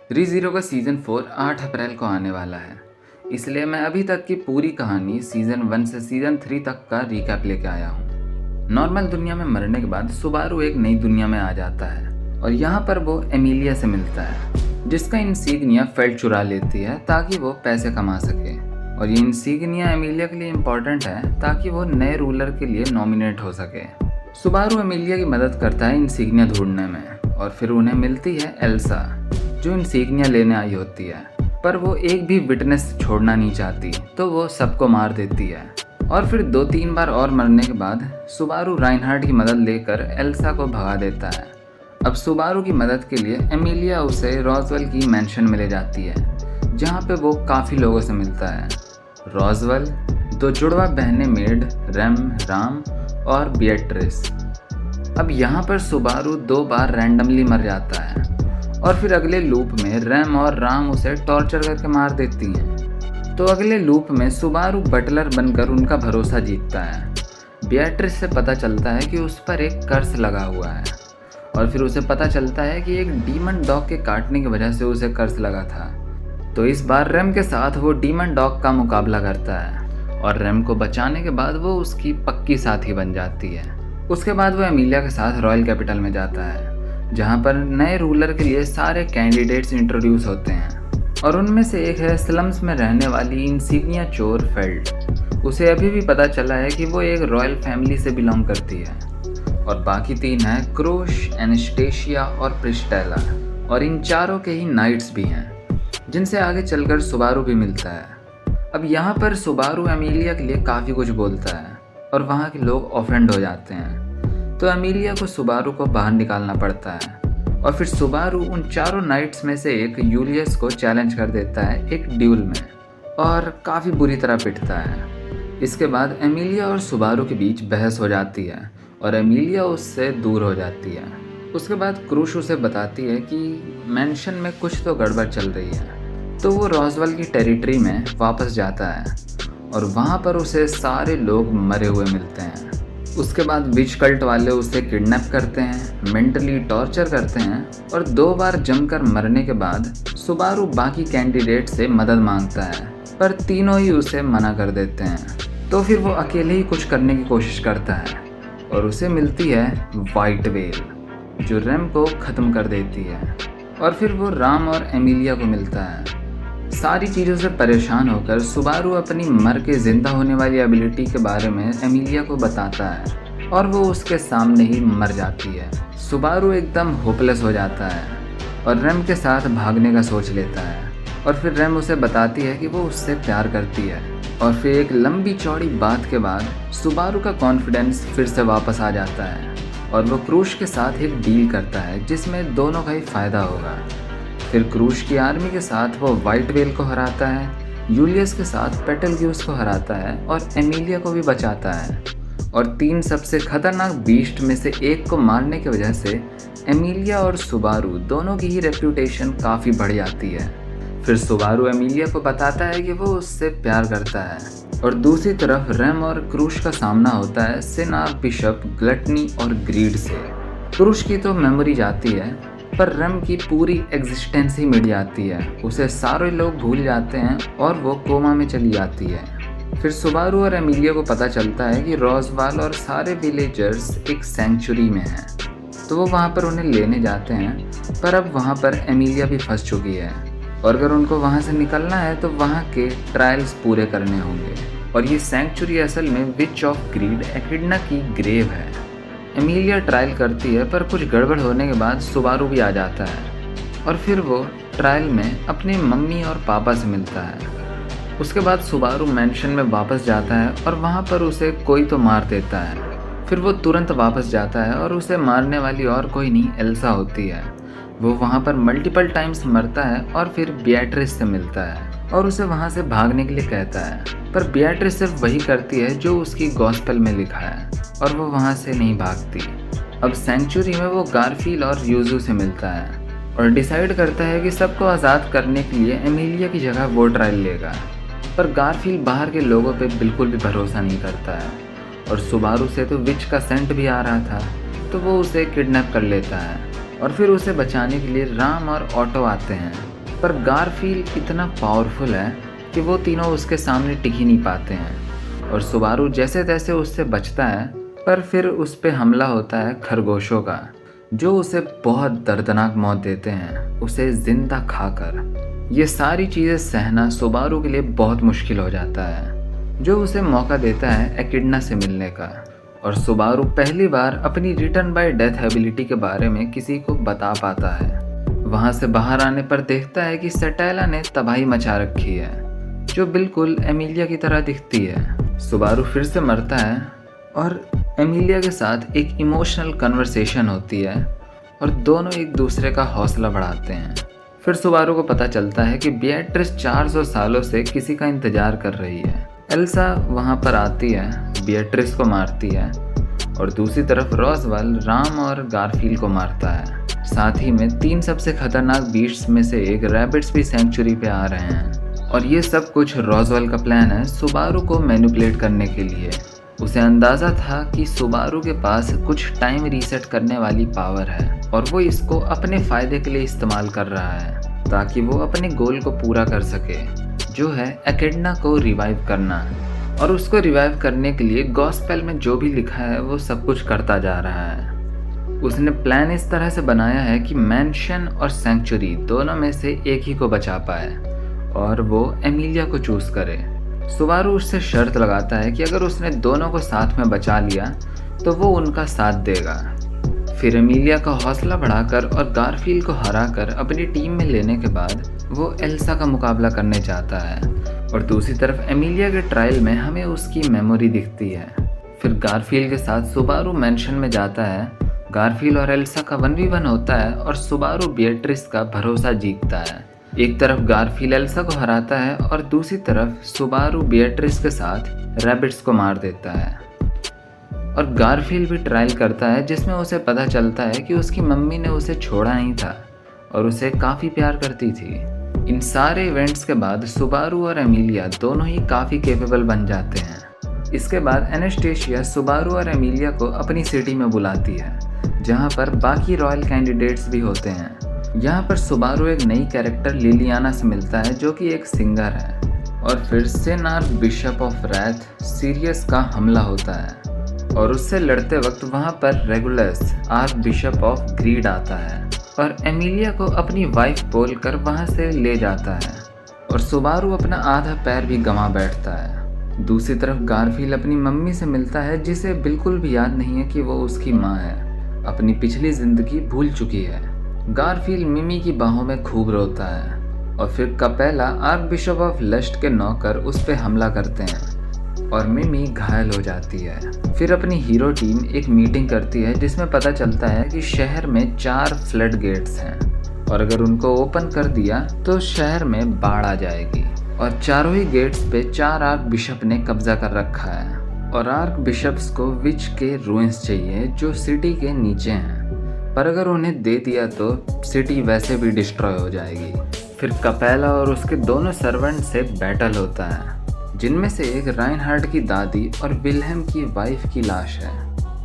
रीज़ीरो का सीज़न 4 8 अप्रैल को आने वाला है, इसलिए मैं अभी तक की पूरी कहानी सीज़न 1 से सीज़न 3 तक का रिकैप लेके आया हूँ। नॉर्मल दुनिया में मरने के बाद सुबारू एक नई दुनिया में आ जाता है और यहाँ पर वो एमिलिया से मिलता है, जिसका इंसिग्निया फेल्ट चुरा लेती है ताकि वो पैसे कमा सके। और ये इंसिग्निया एमिलिया के लिए इम्पोर्टेंट है ताकि वो नए रूलर के लिए नॉमिनेट हो सके। सुबारू एमिलिया की मदद करता है इंसिग्निया ढूंढने में और फिर उन्हें मिलती है एल्सा, जो इंसिग्निया लेने आई होती है, पर वो एक भी विटनेस छोड़ना नहीं चाहती, तो वो सबको मार देती है। और फिर 2-3 बार और मरने के बाद सुबारू राइनहार्ड की मदद लेकर एल्सा को भगा देता है। अब सुबारू की मदद के लिए एमिलिया उसे रोजवेल की मैंशन में ले जाती है, जहाँ पे वो काफ़ी लोगों से मिलता है। रोजवेल, 2 जुड़वा बहनें मेड रेम, राम और बिएट्रिस। अब यहाँ पर सुबारू 2 बार रैंडमली मर जाता है और फिर अगले लूप में रैम और राम उसे टॉर्चर करके मार देती हैं। तो अगले लूप में सुबारू बटलर बनकर उनका भरोसा जीतता है। बिएट्रिस से पता चलता है कि उस पर एक कर्स लगा हुआ है और फिर उसे पता चलता है कि एक डीमन डॉग के काटने की वजह से उसे कर्स लगा था। तो इस बार रैम के साथ वो डीमन डॉग का मुकाबला करता है और रैम को बचाने के बाद वो उसकी पक्की साथी बन जाती है। उसके बाद वो एमिलिया के साथ रॉयल कैपिटल में जाता है, जहाँ पर नए रूलर के लिए सारे कैंडिडेट्स इंट्रोड्यूस होते हैं और उनमें से एक है स्लम्स में रहने वाली इंसिग्निया चोर फेल्ट। उसे अभी भी पता चला है कि वो एक रॉयल फैमिली से बिलोंग करती है। और बाकी 3 हैं क्रोश, एनास्टेशिया और प्रिस्टेला, और इन चारों के ही नाइट्स भी हैं, जिनसे आगे चलकर सुबारू भी मिलता है। अब यहाँ पर सुबारू एमिलिया के लिए काफ़ी कुछ बोलता है और वहाँ के लोग ऑफेंड हो जाते हैं, तो एमिलिया को सुबारू को बाहर निकालना पड़ता है। और फिर सुबारू उन चारों नाइट्स में से एक यूलियस को चैलेंज कर देता है एक ड्यूल में और काफ़ी बुरी तरह पिटता है। इसके बाद एमिलिया और सुबारू के बीच बहस हो जाती है और एमिलिया उससे दूर हो जाती है। उसके बाद क्रूश उसे बताती है कि मैंशन में कुछ तो गड़बड़ चल रही है, तो वो रोजवेल की टेरिटरी में वापस जाता है और वहाँ पर उसे सारे लोग मरे हुए मिलते हैं। उसके बाद विच कल्ट वाले उसे किडनैप करते हैं, मेंटली टॉर्चर करते हैं और 2 बार जमकर मरने के बाद सुबारू बाकी कैंडिडेट से मदद मांगता है, पर तीनों ही उसे मना कर देते हैं। तो फिर वो अकेले ही कुछ करने की कोशिश करता है और उसे मिलती है वाइट वेल, जो रैम को ख़त्म कर देती है। और फिर वो राम और एमिलिया को मिलता है। सारी चीज़ों से परेशान होकर सुबारू अपनी मर के ज़िंदा होने वाली एबिलिटी के बारे में एमिलिया को बताता है और वो उसके सामने ही मर जाती है। सुबारू एकदम होपलेस हो जाता है और रैम के साथ भागने का सोच लेता है और फिर रैम उसे बताती है कि वो उससे प्यार करती है। और फिर एक लंबी चौड़ी बात के बाद सुबारू का कॉन्फिडेंस फिर से वापस आ जाता है और वो क्रूश के साथ एक डील करता है जिसमें दोनों का ही फ़ायदा होगा। फिर क्रूश की आर्मी के साथ वो वाइट वेल को हराता है, यूलियस के साथ पेटलग्यूस को हराता है और एमिलिया को भी बचाता है। और 3 सबसे खतरनाक बीस्ट में से एक को मारने की वजह से एमिलिया और सुबारू दोनों की ही रेप्यूटेशन काफ़ी बढ़ जाती है। फिर सुबारू एमिलिया को बताता है कि वो उससे प्यार करता है और दूसरी तरफ रैम और क्रूश का सामना होता है सिन, बिशप, ग्लटनी और ग्रीड से। क्रूश की तो मेमोरी जाती है, पर रैम की पूरी एग्जिस्टेंस ही मिट जाती है। उसे सारे लोग भूल जाते हैं और वो कोमा में चली जाती है। फिर सुबारू और एमिलिया को पता चलता है कि रोजवेल और सारे विलेजर्स एक सेंचुरी में हैं, तो वो वहाँ पर उन्हें लेने जाते हैं, पर अब वहाँ पर एमिलिया भी फंस चुकी है और अगर उनको वहाँ से निकलना है तो वहाँ के ट्रायल्स पूरे करने होंगे। और ये सेंचुरी असल में विच ऑफ ग्रीड एकिडना की ग्रेव है। एमिलिया ट्रायल करती है, पर कुछ गड़बड़ होने के बाद सुबारू भी आ जाता है और फिर वो ट्रायल में अपने मम्मी और पापा से मिलता है। उसके बाद सुबारू मैंशन में वापस जाता है और वहाँ पर उसे कोई तो मार देता है। फिर वो तुरंत वापस जाता है और उसे मारने वाली और कोई नहीं एल्सा होती है। वो वहाँ पर मल्टीपल टाइम्स मरता है और फिर बिएट्रिस से मिलता है और उसे वहाँ से भागने के लिए कहता है, पर बिएट्रिस सिर्फ वही करती है जो उसकी गॉस्पेल में लिखा है और वो वहाँ से नहीं भागती। अब सेंचुरी में वो गारफील और यूजू से मिलता है और डिसाइड करता है कि सबको आज़ाद करने के लिए एमिलिया की जगह वो ट्रायल लेगा, पर गारफील बाहर के लोगों पे बिल्कुल भी भरोसा नहीं करता है और सुबारू से तो विच का सेंट भी आ रहा था, तो वो उसे किडनैप कर लेता है और फिर उसे बचाने के लिए राम और ऑटो आते हैं पर गारफील्ड इतना पावरफुल है कि वो तीनों उसके सामने टिक ही नहीं पाते हैं और सुबारू जैसे तैसे उससे बचता है। पर फिर उस पे हमला होता है खरगोशों का, जो उसे बहुत दर्दनाक मौत देते हैं, उसे जिंदा खाकर। ये सारी चीज़ें सहना सुबारू के लिए बहुत मुश्किल हो जाता है, जो उसे मौका देता है एकिडना से मिलने का। और सुबारू पहली बार अपनी रिटर्न बाय डेथ एबिलिटी के बारे में किसी को बता पाता है। वहाँ से बाहर आने पर देखता है कि सटेला ने तबाही मचा रखी है, जो बिल्कुल एमिलिया की तरह दिखती है। सुबारू फिर से मरता है और एमिलिया के साथ एक इमोशनल कन्वर्सेशन होती है और दोनों एक दूसरे का हौसला बढ़ाते हैं। फिर सुबारू को पता चलता है कि बिएट्रिस 400 सालों से किसी का इंतजार कर रही है। एल्सा वहाँ पर आती है, बिएट्रिस को मारती है और दूसरी तरफ रोज़वेल राम और गारफील्ड को मारता है। साथ ही में 3 सबसे खतरनाक बीस्ट्स में से एक रैबिट्स भी सेंचुरी पे आ रहे हैं और ये सब कुछ रोज़वेल का प्लान है सुबारू को मैनिपुलेट करने के लिए। उसे अंदाज़ा था कि सुबारू के पास कुछ टाइम रीसेट करने वाली पावर है और वो इसको अपने फ़ायदे के लिए इस्तेमाल कर रहा है ताकि वो अपने गोल को पूरा कर सके, जो है एकिडना को रिवाइव करना। और उसको रिवाइव करने के लिए गॉस्पेल में जो भी लिखा है वो सब कुछ करता जा रहा है। उसने प्लान इस तरह से बनाया है कि मैंशन और सेंचुरी दोनों में से एक ही को बचा पाए और वो एमिलिया को चूज़ करे। सुबारू उससे शर्त लगाता है कि अगर उसने दोनों को साथ में बचा लिया तो वो उनका साथ देगा। फिर एमिलिया का हौसला बढ़ाकर और गारफील्ड को हराकर अपनी टीम में लेने के बाद वो एल्सा का मुकाबला करने चाहता है। और दूसरी तरफ एमिलिया के ट्रायल में हमें उसकी मेमोरी दिखती है। फिर गारफील्ड के साथ सुबारू मैंशन में जाता है। गारफील्ड और एल्सा का 1v1 होता है और सुबारू बिएट्रिस का भरोसा जीतता है। एक तरफ गारफील्ड एल्सा को हराता है और दूसरी तरफ सुबारू बिएट्रिस के साथ रैबिट्स को मार देता है। और गारफील्ड भी ट्रायल करता है जिसमें उसे पता चलता है कि उसकी मम्मी ने उसे छोड़ा नहीं था और उसे काफ़ी प्यार करती थी। इन सारे इवेंट्स के बाद सुबारू और एमिलिया दोनों ही काफ़ी कैपेबल बन जाते हैं। इसके बाद एनास्टेशिया सुबारू और एमिलिया को अपनी सिटी में बुलाती है, जहाँ पर बाकी रॉयल कैंडिडेट्स भी होते हैं। यहाँ पर सुबारू एक नई कैरेक्टर लिलियाना से मिलता है, जो कि एक सिंगर है। और फिर sin archbishop of wrath Sirius का हमला होता है और उससे लड़ते वक्त वहाँ पर Regulus archbishop of greed आता है और एमिलिया को अपनी वाइफ बोलकर वहाँ से ले जाता है और सुबारू अपना आधा पैर भी गंवा बैठता है। दूसरी तरफ गारफील्ड अपनी मम्मी से मिलता है, जिसे बिल्कुल भी याद नहीं है कि वो उसकी माँ है, अपनी पिछली जिंदगी भूल चुकी है। गारफील्ड मिमी की बाहों में खूब रोता है और फिर कपेला आर्क बिशप ऑफ लस्ट के नौकर उस पर हमला करते हैं और मिमी घायल हो जाती है। फिर अपनी हीरो टीम एक मीटिंग करती है जिसमें पता चलता है कि शहर में 4 फ्लड गेट्स हैं और अगर उनको ओपन कर दिया तो शहर में बाढ़ आ जाएगी। और चारों ही गेट्स पे 4 आर्क बिशप ने कब्जा कर रखा है और आर्क बिशप्स को विच के रूइंस चाहिए जो सिटी के नीचे हैं, पर अगर उन्हें दे दिया तो सिटी वैसे भी डिस्ट्रॉय हो जाएगी। फिर कपेला और उसके दोनों सर्वेंट से बैटल होता है, जिनमें से एक राइनहार्ड की दादी और विल्हेम की वाइफ की लाश है।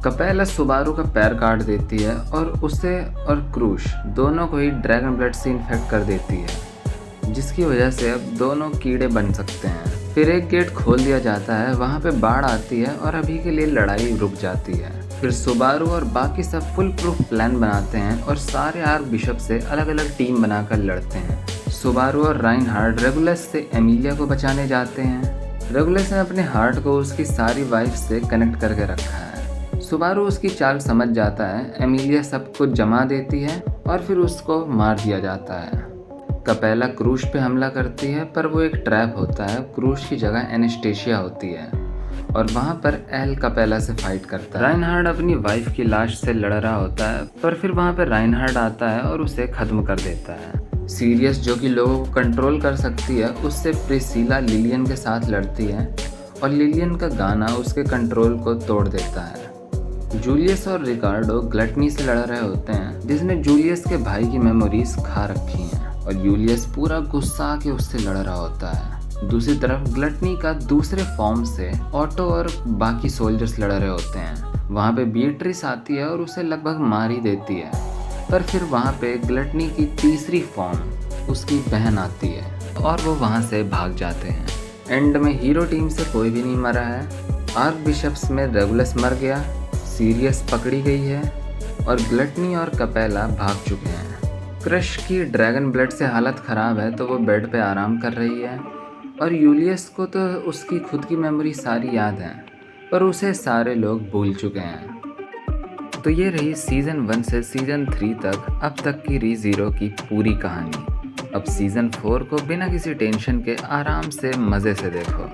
कपेला सुबारू का पैर काट देती है और उसे और क्रूश दोनों को ही ड्रैगन ब्लड से इन्फेक्ट कर देती है, जिसकी वजह से अब दोनों कीड़े बन सकते हैं। फिर एक गेट खोल दिया जाता है, वहाँ पे बाढ़ आती है और अभी के लिए लड़ाई रुक जाती है। फिर सुबारू और बाकी सब फुल प्रूफ प्लान बनाते हैं और सारे आर्क बिशप से अलग अलग टीम बनाकर लड़ते हैं। सुबारू और राइनहार्ड रेगुलस से एमिलिया को बचाने जाते हैं। रेगुलस ने अपने हार्ट को उसकी सारी वाइफ से कनेक्ट करके रखा है। सुबारू उसकी चाल समझ जाता है, एमिलिया सब कुछ जमा देती है और फिर उसको मार दिया जाता है। कपेला क्रूश पे हमला करती है, पर वो एक ट्रैप होता है। क्रूश की जगह एनास्टेशिया होती है और वहाँ पर एल कपेला से फाइट करता है। राइनहार्ड अपनी वाइफ की लाश से लड़ रहा होता है, पर फिर वहाँ पर राइनहार्ड आता है और उसे ख़त्म कर देता है। सीरियस, जो कि लोगों को कंट्रोल कर सकती है, उससे प्रिसिला लिलियन के साथ लड़ती है और लिलियन का गाना उसके कंट्रोल को तोड़ देता है। जूलियस और रिकार्डो ग्लटनी से लड़ रहे होते हैं, जिसने जूलियस के भाई की मेमोरीज खा रखी हैं और यूलियस पूरा गुस्सा आके उससे लड़ रहा होता है। दूसरी तरफ ग्लटनी का दूसरे फॉर्म से ऑटो और बाकी सोल्जर्स लड़ रहे होते हैं। वहाँ पे बीट्रिस आती है और उसे लगभग मार ही देती है, पर फिर वहाँ पे ग्लटनी की तीसरी फॉर्म उसकी बहन आती है और वो वहाँ से भाग जाते हैं। एंड में हीरो टीम से कोई भी नहीं मरा है। आर्क बिशप्स में रेगुलस मर गया, सीरियस पकड़ी गई है और ग्लटनी और कपेला भाग चुके हैं। क्रश की ड्रैगन ब्लड से हालत ख़राब है तो वो बेड पे आराम कर रही है और यूलियस को तो उसकी खुद की मेमोरी सारी याद है, पर उसे सारे लोग भूल चुके हैं। तो ये रही सीज़न 1 से सीज़न 3 तक अब तक की रीज़ीरो की पूरी कहानी। अब सीज़न 4 को बिना किसी टेंशन के आराम से मज़े से देखो।